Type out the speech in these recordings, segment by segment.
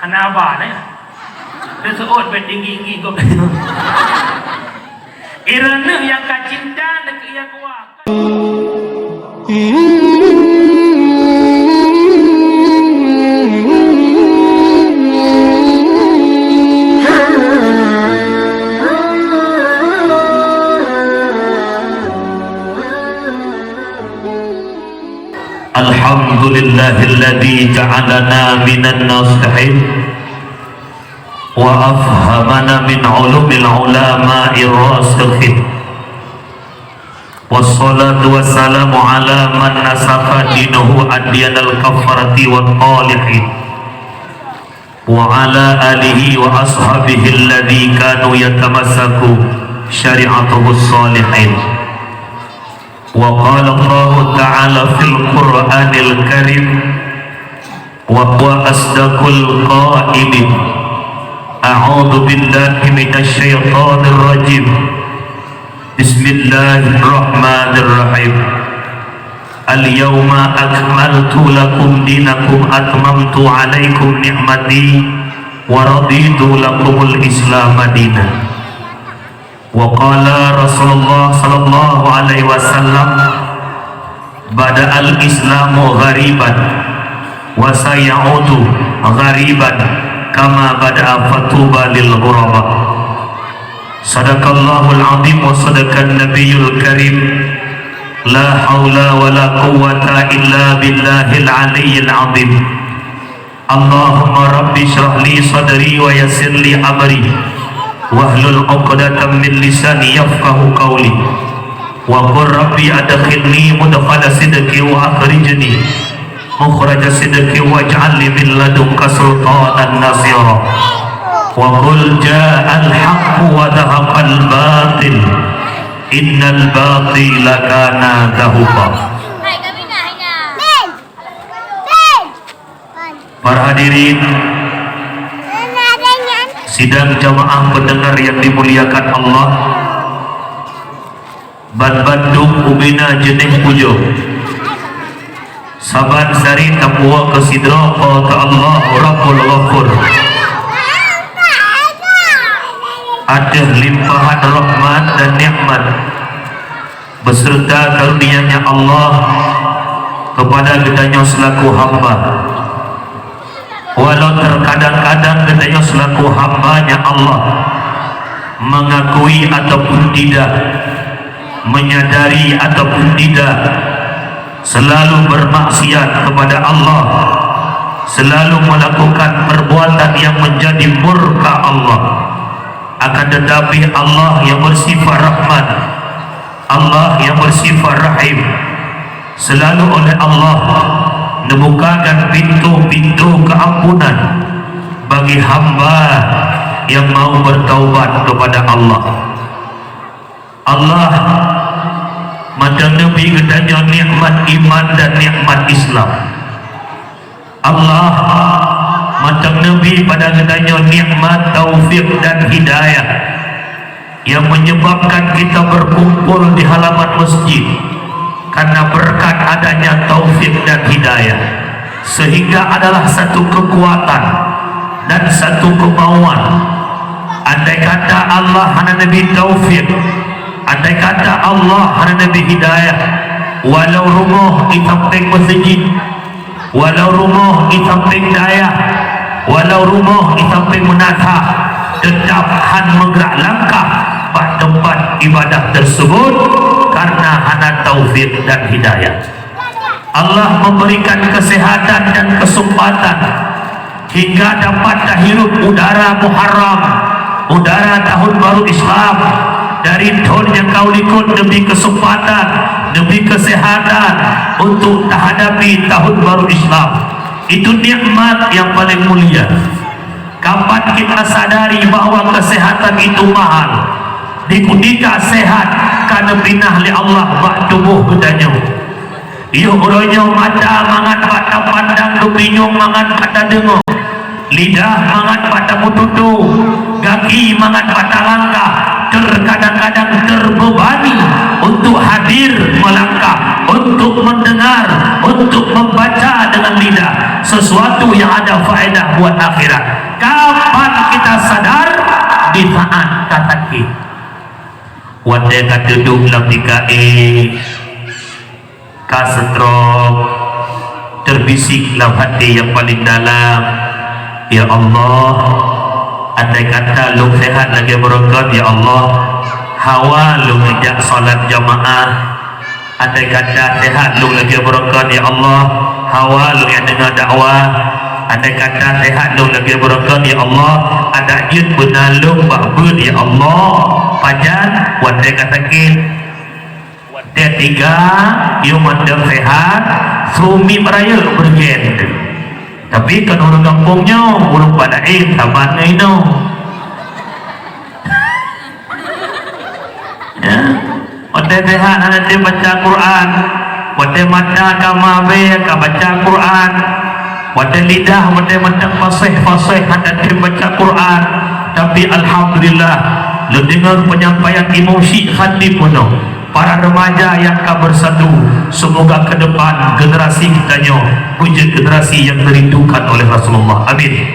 Kenapa nih? Dia seut tinggi-tinggi kau. Irana yang kacinta dekat yang kuat. Alhamdulillahilladzi ja'alana minan nasihin wa afhamana min ulumil ulama'i rasikhin. Wassalatu wassalamu ala man nasafa dinahu adyanal kafarati wat talihin wa ala alihi wa ashabihi alladzi kanu yatamassaku syari'atuhus salihin. Wa qala Allah ta'ala fil Qur'anil Karim wa huwa asdaqul qa'ilin. A'udzu billahi minasy syaithanir rajim. Bismillahirrahmanirrahim. Al-yawma akmaltu lakum dinakum atmamtu 'alaikum ni'mati wa raditu lakumul Islam dinan. Wa qala Rasulullah sallallahu alaihi wasallam bada'al islamu ghariban wa sayaudu ghariban kama bada'a fatuba lil ghuraba. Sadaqallahul azim wa sadaqan nabiyul karim. La haula wa la quwwata illa billahil aliyyil azim. Allahumma rabbi shrah li sadri wa yassir li amri wahlul 'uqdatam min lisani yafqahu qawli wa qur rabbi adkhilni mudkhala sidqi wa akhrijni mukhraja sidqi waj'al li min ladunka sultanan nasira wa qul ja'al haqqu wa dhahaqal batil innal batila kana zahuqa. Para hadirin sidang jamaah pendengar yang dimuliakan Allah, Bandung ubina jenih pujo saban sari takwa kesidra ke Allah Rabbul Ghafur. Ada limpahan rahmat dan nikmat beserta karunia-Nya Allah kepada kita selaku hamba. Walau terkadang-kadang katanya selaku hambanya Allah mengakui ataupun tidak, menyadari ataupun tidak, selalu bermaksiat kepada Allah, selalu melakukan perbuatan yang menjadi murka Allah. Akan tetapi Allah yang bersifat Rahman, Allah yang bersifat Rahim, selalu oleh Allah membukakan pintu-pintu keampunan bagi hamba yang mau bertaubat kepada Allah. Allah macam Nabi katanya nikmat iman dan nikmat Islam. Allah macam Nabi pada katanya nikmat taufik dan hidayah yang menyebabkan kita berkumpul di halaman masjid karena berkat adanya taufik dan hidayah, sehingga adalah satu kekuatan dan satu kemauan. Andai kata Allah hana Nabi taufik, andai kata Allah hana Nabi hidayah, walau rumah di samping masjid, walau rumah di samping daya, walau rumah di samping menatah, tetap han menggerak langkah pada tempat ibadah tersebut karena hana taufik dan hidayah. Allah memberikan kesehatan dan kesempatan hingga dapat terhirup udara Muharram, udara tahun baru Islam. Dari tahun yang kau ikut demi kesempatan, demi kesehatan untuk menghadapi tahun baru Islam. Itu nikmat yang paling mulia. Kapan kita sadari bahwa kesehatan itu mahal? Dikudika sehat karena binah li Allah bak tubuh bedanya. Iyo uronya mata mangan pada pandang, dupinyong mangan pada dengar, lidah mangan pada mututu, kaki mangan pada langkah. Terkadang-kadang terbebani untuk hadir melangkah, untuk mendengar, untuk membaca dengan lidah. sesuatu yang ada faedah buat akhirat. Kapan kita sadar? Di saat sakit. Wadai kat duduk dalam DKA, ka stroke, terbisik dalam hati yang paling dalam, ya Allah, andai kata lu sehat lagi berangkat, ya Allah, hawa lu ngejak salat jamaah. Andai kata sehat lu lagi berangkat, ya Allah, hawa lu yang dengar dakwah. Andai kata sehat lu lagi berangkat, ya Allah, ada jin benalung bakbud, ya Allah, pajan wadai kata sakit. Wadai tiga, you mandang sehat, sumi meraya bergen. Tapi kan orang kampungnya urung pada sabarnya itu. Ya, wadai sehat nanti baca Quran, wadai mata agama ka baca Quran, wadai lidah wadai mata fasih nanti baca Quran. Tapi alhamdulillah, lu dengar penyampaian emosi hati penuh. Para remaja yang akan bersatu, semoga ke depan generasi kitanya menjadi generasi yang dirindukan oleh Rasulullah. Amin.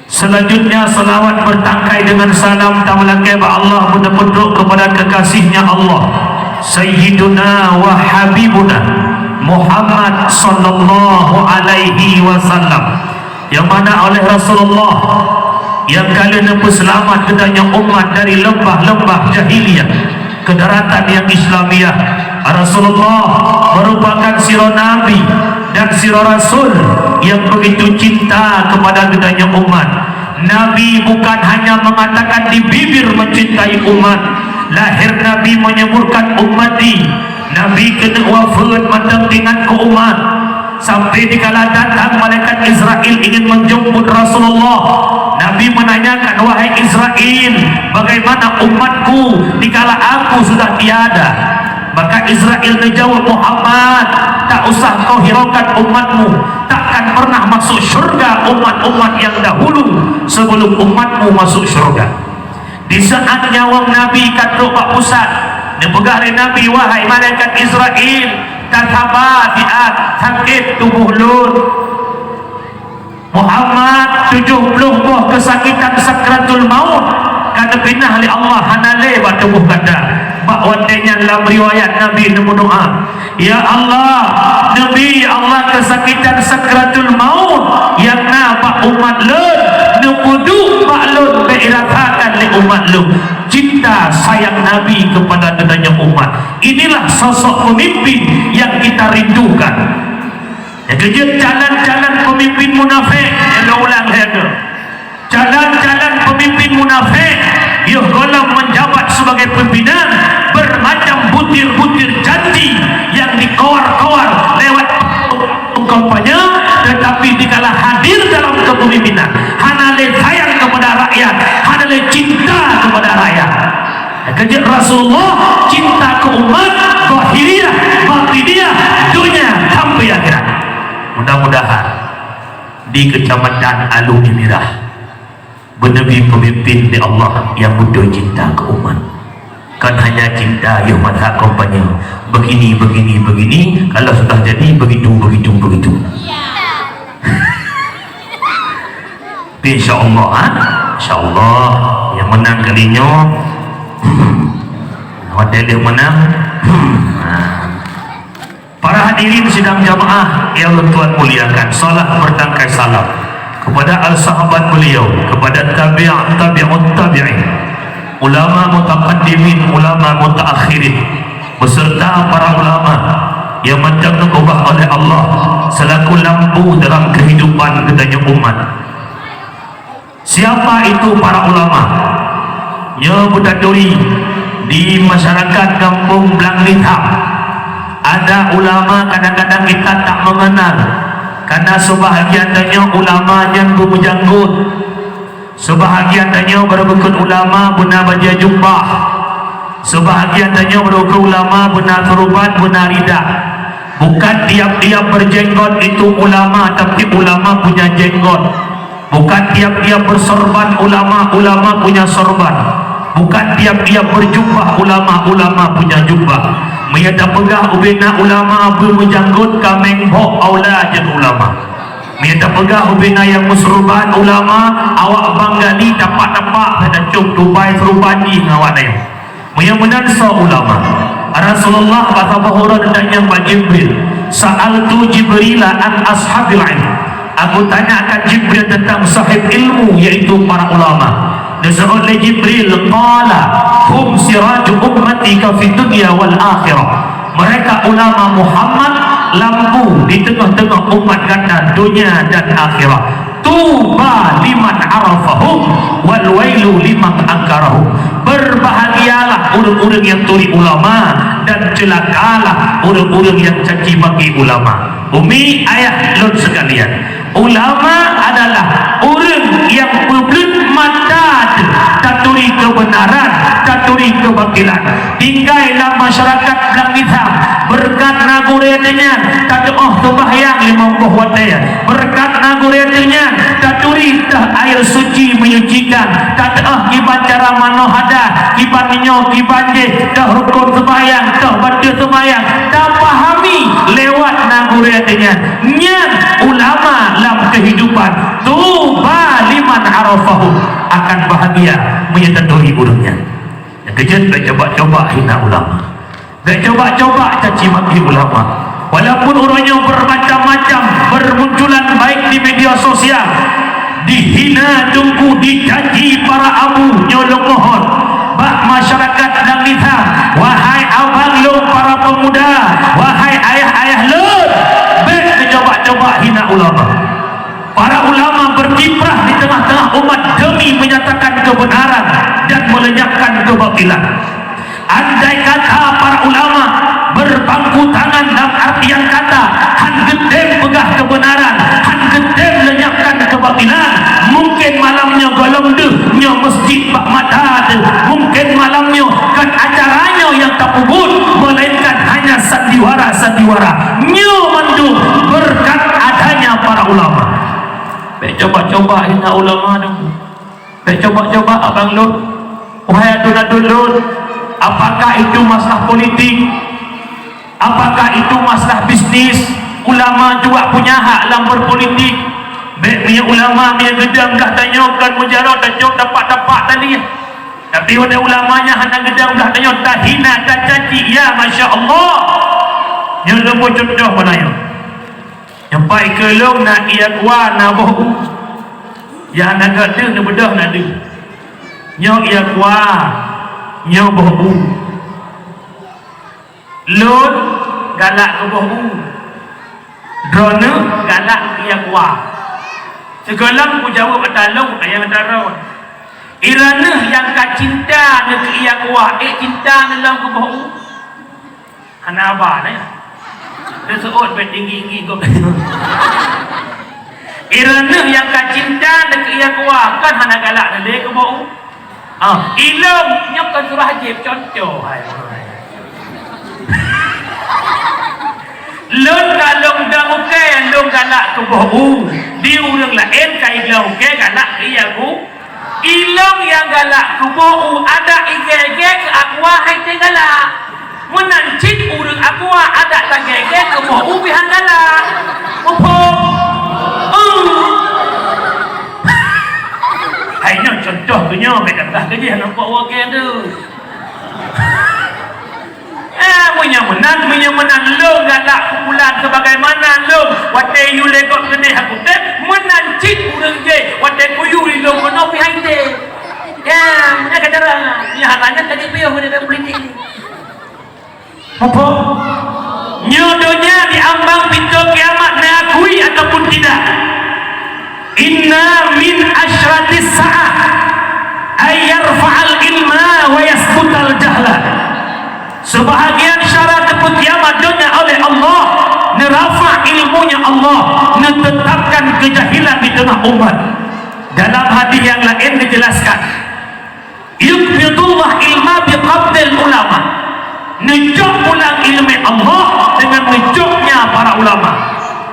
Selanjutnya salawat bertangkai dengan salam tamlakai Allah benar-benar kepada kekasihnya Allah, Sayyiduna wa Habibuna Muhammad sallallahu alaihi wasallam, yang mana oleh Rasulullah yang kalian selamat kedanya umat dari lembah-lembah jahiliyah ke daratan yang Islamiah. Rasulullah merupakan sirah Nabi dan sirah Rasul yang begitu cinta kepada kedanya umat. Nabi bukan hanya mengatakan di bibir mencintai umat, lahir Nabi menyemburkan ummati. Nabi kena wafat mendampingan ke umat, sampai dikala datang malaikat Israel ingin menjemput Rasulullah. Nabi menanyakan, wahai Israel, bagaimana umatku dikala aku sudah tiada? Maka Israel menjawab, Muhammad, tak usah kau hiraukan umatmu, takkan pernah masuk syurga umat-umat yang dahulu sebelum umatmu masuk syurga. Di saat nyawang Nabi katruk pak pusat, dipegah oleh Nabi, wahai malaikat Israel, tak sabar diat sakit tubuh lur. Muhammad 70 buah kesakitan sakratul maut kata pinah oleh Allah hanale ba tubuh kata bak wadenya dalam riwayat Nabi nemu doa, ya Allah, Nabi Allah kesakitan sakratul maut yang napa umat lun nukudu maklun beirasakan li umat lun. Cinta sayang Nabi kepada dedanya umat, inilah sosok pemimpin yang kita rindukan. Ya, kejut jalan-jalan pemimpin munafik, yang ulang saya tu, jalan-jalan pemimpin munafik, yang golong menjabat sebagai pimpinan, bermacam butir-butir janji yang dikawar-kawar lewat kampanye, tetapi dikala hadir dalam kepemimpinan, hanale sayang kepada rakyat, hanale cinta kepada rakyat. Ya, kejut Rasulullah cinta ke umat, zahiriyah, batiniyah, dunia sampai akhirat. Mudah-mudahan di kecamatan Aluni Mirah benabi pemimpin di Allah yang betul cinta ke umat, kan hanya cinta yang masa kampanye begini, kalau sudah jadi begitu. InsyaAllah, insyaAllah yang menang kalinya hotel yang menang. Para hadirin sidang jamaah yang Tuhan muliakan, salat bertangkai salam kepada al-sahabat beliau, kepada tabi'ut tabi'in, ulama mutaqaddimin, ulama mutaakhirin, beserta para ulama yang macam diubah oleh Allah selaku lampu dalam kehidupan kedanya umat. Siapa itu para ulama? Ya budaduri di masyarakat kampung Blang Litham. Ada ulama kadang-kadang kita tak mengenal, karena sebahagiannya ulama yang berjanggut, sebahagiannya berbukan ulama benar baju jumbah, sebahagiannya berbukan ulama benar terubat benar ridak. Bukan tiap-tiap berjenggot itu ulama, tapi ulama punya jenggot. Bukan tiap-tiap bersorban ulama punya sorban. Bukan tiap-tiap berjubah ulama punya jubah. Menyata pegah ubena ulama berjanggut kameng bok aula jen ulama. minta pegah ubina yang musruban ulama awak bangga ni dapat-dapat pada cuk Dubai serubani ngawak na yang menansa ulama. Rasulullah kata bahura datangnya Pak Jibril, sa'altu Jibrila an ashabil ilm, aku tanyakan Jibril tentang sahib ilmu yaitu para ulama. Disebut oleh Jibril, qala hum siraju ummatika fi dunya wal akhirah, mereka ulama Muhammad lampu di tengah-tengah umat kata dunia dan akhirat. Tuba liman arafahum wal wailu liman angkarahum, berbahagialah orang-orang yang turi ulama dan celakalah orang-orang yang caci maki ulama. Umi ayah lord sekalian, ulama adalah orang yang berbelut mata taturi kebenaran, taturi kebakilan. Tinggallah masyarakat belang hitam berkat naguretnya tak sembahyang 50 waktu, berkat naguretnya taturi air suci menyucikan, tak kiban cara manohada, kiban minyo, kiban je dah rukun sembahyang, dah baca sembahyang, tak pahami lewat naguretnya. Nya ulama dalam kehidupan tuba liman arafahu, akan bahagia menyetaduri urutnya. Yang kejut baik coba-coba hina ulama, baik coba-coba caci maki ulama. Walaupun orangnya bermacam-macam bermunculan baik di media sosial, dihina tunggu dicaci para abu nyolong mohon bak masyarakat dan lihat, wahai abang lu para pemuda, wahai ayah-ayah lu, baik coba-coba hina ulama. Para ulama berkiprah di tengah-tengah umat demi menyatakan kebenaran dan melenyapkan kebatilan. Andai kata para ulama berbangku tangan dalam artian kata han gedem pegah kebenaran, han gedem lenyapkan kebatilan, mungkin malamnya golong deh nya masjid bak mata deh, mungkin malamnya kan acaranya yang tak pubut, melainkan hanya sandiwara-sandiwara nya mandu berkat adanya para ulama. Baik coba-coba hina ulama dulu, baik coba-coba abang Lud, wahai adun-adun Lud, apakah itu masalah politik, apakah itu masalah bisnis? Ulama juga punya hak dalam berpolitik. Baik punya ulama punya gedang dah tanyakan mujarab dan jawab dapat-dapat tadi, tapi ada ulamanya hendak gedang dah tanya tak hina tak caci, ya Masya Allah. Yang lebih contoh mana yang nyampai kelong nak ia kuat nak bohong, yang nak gede nak bedah nak dia nyok ia kuat nyok bohong, lon galak ke bohong, drone galak ia kuat. Segalang ku jawab betalong ayam darah irana yang ka cinta nak ia kuat cinta dalam ke bohong hana apa ni dia seot tinggi-tinggi kau irana yang ka cinta nak ia kuat kan hana galak nak dia ke bohong ilmu nyok kan surah hajib contoh hai lon kalong dah okey long galak ke bohong di orang lain kai lau okey galak dia ku ilong yang galak ke bohong ada ige-ige ke akwa hai te galak menancit urang akwa ada tagege ke bohong bihan galak opo hai no contoh tu nyo bedah kerja nampak okey tu menang lo galak kumpulan sebagaimana lo wate you legok gede aku teh menancit urang je wate kuyu lo kono behind te ya punya kadara ya halanya tadi piyo gede politik apa nyodonya diambang pintu kiamat diakui ataupun tidak. Inna min asyratis sa'ah ay yarfa'al ilma wa yasbutal jahla. Sebahagian syarat kiamat dunia oleh Allah nerafa ilmunya Allah, menetapkan kejahilan di tengah umat. Dalam hadis yang lain dijelaskan yukbidullah ilma biqabdil ulama, nejok ulang ilmu Allah dengan nejoknya para ulama.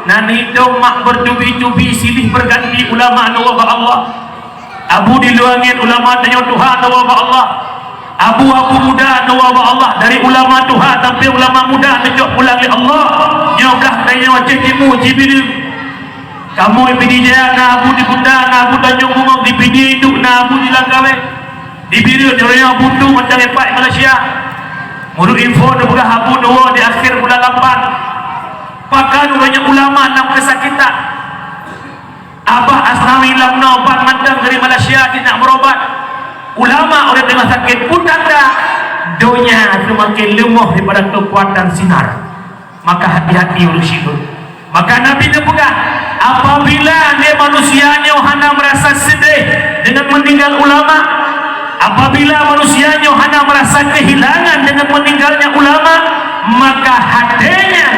Nani dong mak bertubi-tubi silih berganti ulama nawab Allah. Abu di luangin ulama tanya Tuhan nawab Allah. Abu-abu muda nawab Allah, dari ulama Tuhan sampai ulama muda nejok pulang oleh Allah. Nyoblah tanya wajib timu jibil Kamu ipidi jaya nabu di bunda nabu Tanjung Bungong di pidi hidup nabu di Langkawe di biru jorenya buntu macam lepak Malaysia. Muru info de buka habu dua di akhir bulan 8. Pakan banyak ulama nak kesakitan. Abah Asnawi lamna obat mandang dari Malaysia tidak berobat. Ulama orang tengah sakit pun tanda donya semakin lemah daripada kekuatan sinar. Maka hati-hati urus itu. Maka Nabi berpegang, apabila dia manusianya hana merasa sedih dengan meninggal ulama, apabila manusianya hana merasa kehilangan dengan meninggalnya ulama, maka hatinya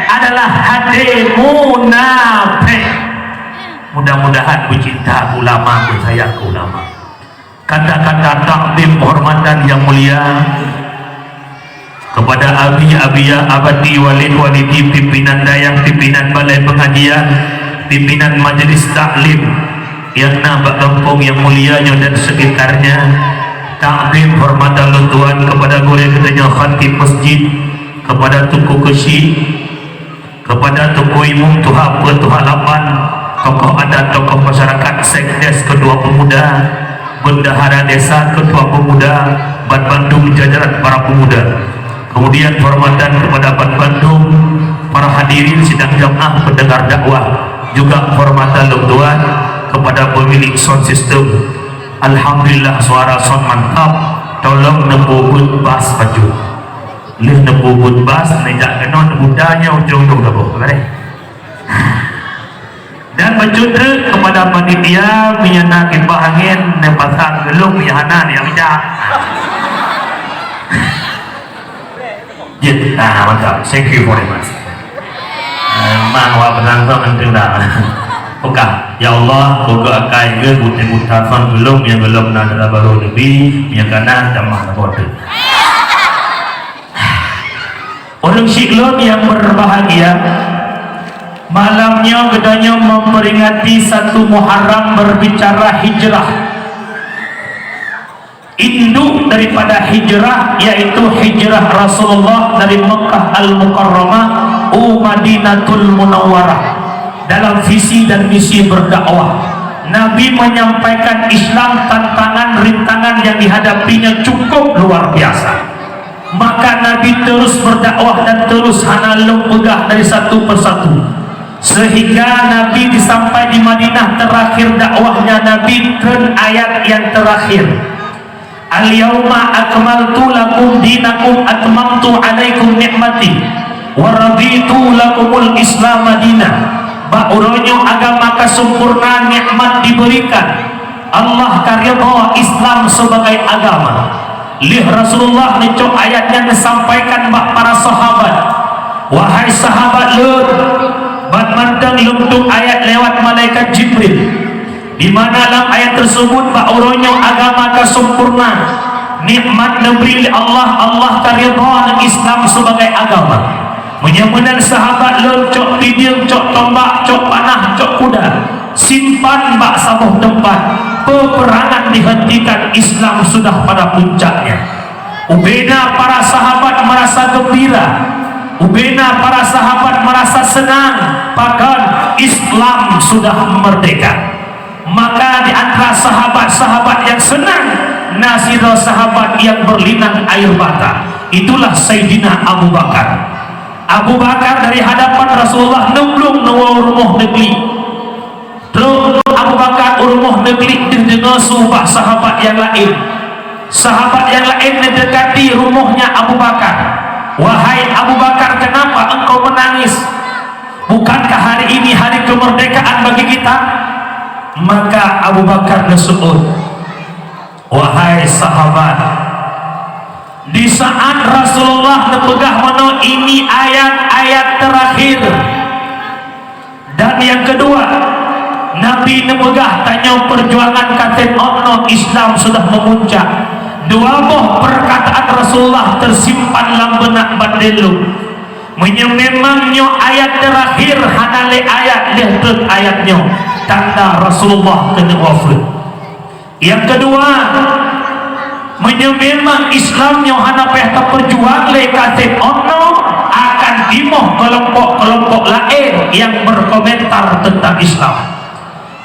adalah hati munafik. Mudah-mudahan bercinta ulama, bersayang ke ulama. Kata-kata takdim penghormatan yang mulia kepada abi-abiyah, abadi, walid-walidi, pimpinan dayang, pimpinan balai pengajian, pimpinan majlis taklim yang nampak kampung yang mulianya dan sekitarnya. Takdim hormatan luntuan kepada guru katanya khatib masjid, kepada tuku kesi, kepada tuku imum tuha tuha lapan, tokoh adat, tokoh masyarakat, sekdes, kedua pemuda, bendahara desa, ketua pemuda, Ban Bandung, jajaran para pemuda. Kemudian hormatan kepada Ban Bandung, para hadirin sidang jamaah pendengar dakwah, juga hormatan luntuan kepada pemilik sound system. Alhamdulillah suara sound mantap. Tolong nebubut bas baju. Lih nebubut bas nejak kena nebudanya ujung dong dah boh. Dan bercudra kepada panitia menyana kipas angin dan pasang gelung yahana yang bijak. Jit, mantap. Thank you very much. Mahwa penangkap mentenda. Oke, ya Allah, boga akai ke buta-buta fan gelung yang gelung nada baru lebih yang kanan damah bodoh. Orang Syiklon yang berbahagia, malamnya gedanya memperingati 1 Muharram berbicara hijrah. Induk daripada hijrah yaitu hijrah Rasulullah dari Mekah Al-Mukarramah Madinatul Munawwarah. Dalam visi dan misi berdakwah, Nabi menyampaikan Islam, tantangan rintangan yang dihadapinya cukup luar biasa. Maka Nabi terus berdakwah dan terus hanalung pegah dari satu persatu, sehingga Nabi disampai di Madinah terakhir dakwahnya Nabi dan ayat yang terakhir, Al-yawma akmaltu lakum dinakum atmamtu alaikum ni'mati wa raditu lakumul Islam madinah. Ba'uronyo agama kesempurnaan nikmat diberikan, Allah karidha Islam sebagai agama. Lih Rasulullah necok ayatnya disampaikan bak para sahabat, wahai sahabat Lut, bak mandang lumtuk ayat lewat malaikat Jibril, di mana dalam ayat tersebut ba'uronyo agama kesempurnaan nikmat negeri Allah, Allah karidha Islam sebagai agama. Menyamanan sahabat Lut cok pidil, cok tombak, cok panah, cok kuda, simpan bak sabuh tempat, peperangan dihentikan, Islam sudah pada puncaknya. Ubena para sahabat merasa gembira, ubena para sahabat merasa senang, bahkan Islam sudah merdeka. Maka di antara sahabat-sahabat yang senang, nasira sahabat yang berlinang air mata, itulah Sayyidina Abu Bakar. Abu Bakar dari hadapan Rasulullah nemblung nawa rumah negeri. Terus Abu Bakar rumah negeri dengan subah sahabat yang lain. Sahabat yang lain mendekati rumahnya Abu Bakar. Wahai Abu Bakar, kenapa engkau menangis? Bukankah hari ini hari kemerdekaan bagi kita? Maka Abu Bakar bersu'ud, wahai sahabat, di saat Rasulullah nepegah mana ini ayat-ayat terakhir, dan yang kedua Nabi nepegah tanya perjuangan katen ono Islam sudah memuncak. Dua buah perkataan Rasulullah tersimpan dalam benak bandelu. Memangnya ayat terakhir hanale ayat lihat ayatnya tanda Rasulullah kena wafat. Yang kedua, memang Islam yang hana pihak perjuang le katen ono akan imoh kelompok-kelompok lain yang berkomentar tentang Islam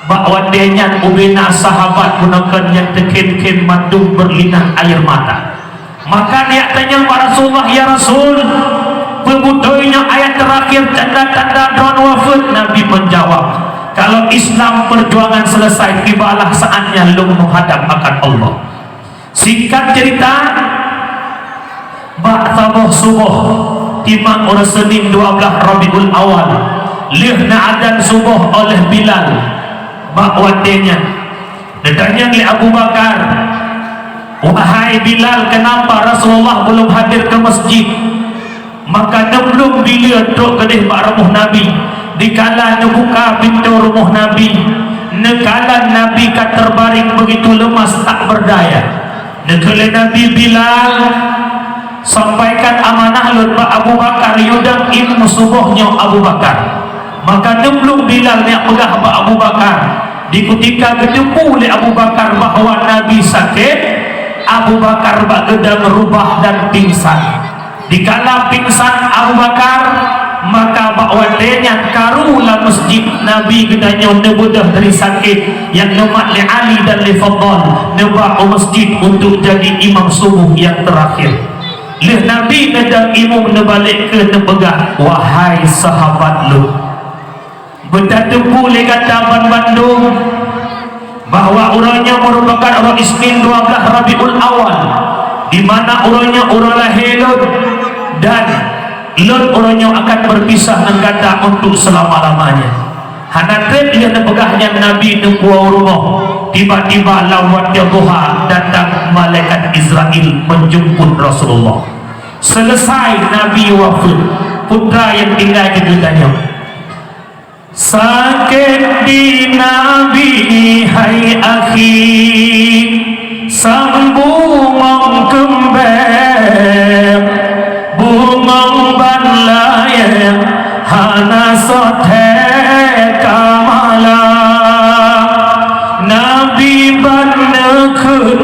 bahwa dia ubina sahabat gunakan yang tekin-kin mandung berlinang air mata. Maka dia tanya kepada Rasulullah, ya Rasul, pemudoinya ayat terakhir tanda-tanda don wafat. Nabi menjawab, kalau Islam perjuangan selesai, tibalah saatnya lu menghadap akan Allah. Singkat cerita, ba'thabuh subuh timang orang Senin 12 Rabiul Awal, lihna adan subuh oleh Bilal bakwatenya. Ditanya oleh Abu Bakar, wahai Bilal, kenapa Rasulullah belum hadir ke masjid? Maka belum bila duduk kedih bak rumah Nabi, dikala buka pintu rumah Nabi, nekala Nabi kat terbaring begitu lemas tak berdaya, nekala Nabi Bilal sampaikan amanah lutbak Abu Bakar yudang ilmu subuhnya Abu Bakar. Maka belum Bilal yang pegah bak Abu Bakar, di ketika kedepu oleh Abu Bakar bahawa Nabi sakit, Abu Bakar bak gedang rubah dan pingsan. Dikala pingsan Abu Bakar, maka bakwatenya karulah masjid Nabi gedanya nebudah dari sakit yang nemat li Ali dan li Fadl nebak masjid untuk jadi imam subuh yang terakhir. Lih Nabi nedang imam nebalik ke nebegah, wahai sahabat lu, berdatempu le kata Bandung bahawa orangnya merupakan orang Isnin 12 Rabiul Awal, di mana orangnya orang lahir dan Lord orangnya akan berpisah dengan kata untuk selama-lamanya. Hanatret dia nepegahnya Nabi nubuah rumah, tiba-tiba lawat duha datang malaikat Israel menjemput Rasulullah. Selesai Nabi wafat, putra yang tinggal di dunianya, sakit di Nabi hai akhi, sambung kembang bungong banlayan hana sote kamala. Nabi banekun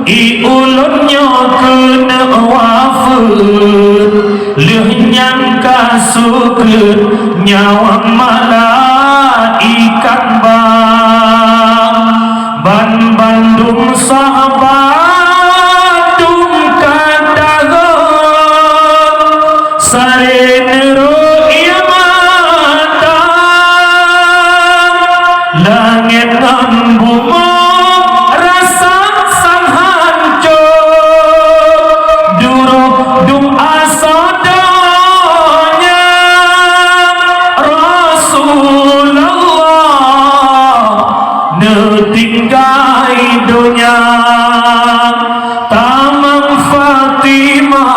iulunnya kena wafat, lehnyang kasukun nyawa malaikat ban Bandung sahabat langit dan bumi rasa sang hancur, durung asadanya Rasulullah netinggai dunia. Tamang Fatimah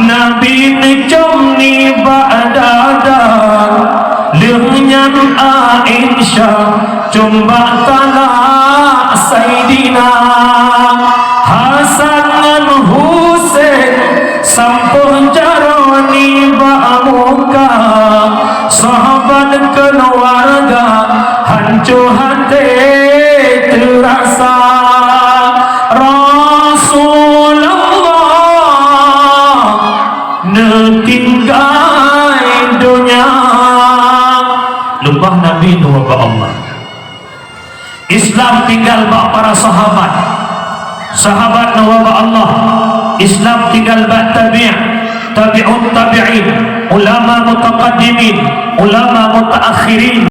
Nabi necom ni ba'dada, lehnya Aisyah cumba talak Sayyidina Hasan dan Husain sampun jaroni ba'muka, sahabat keluarga hancur hati terasa. Rasulullah netinggai dunia. Lembah Nabi nuwa Allah. Islam tinggal bak para sahabat, sahabat nuwa Allah. Islam tinggal bak tabi'un tabi'in, ulama mutaqaddimin, ulama mutaakhirin.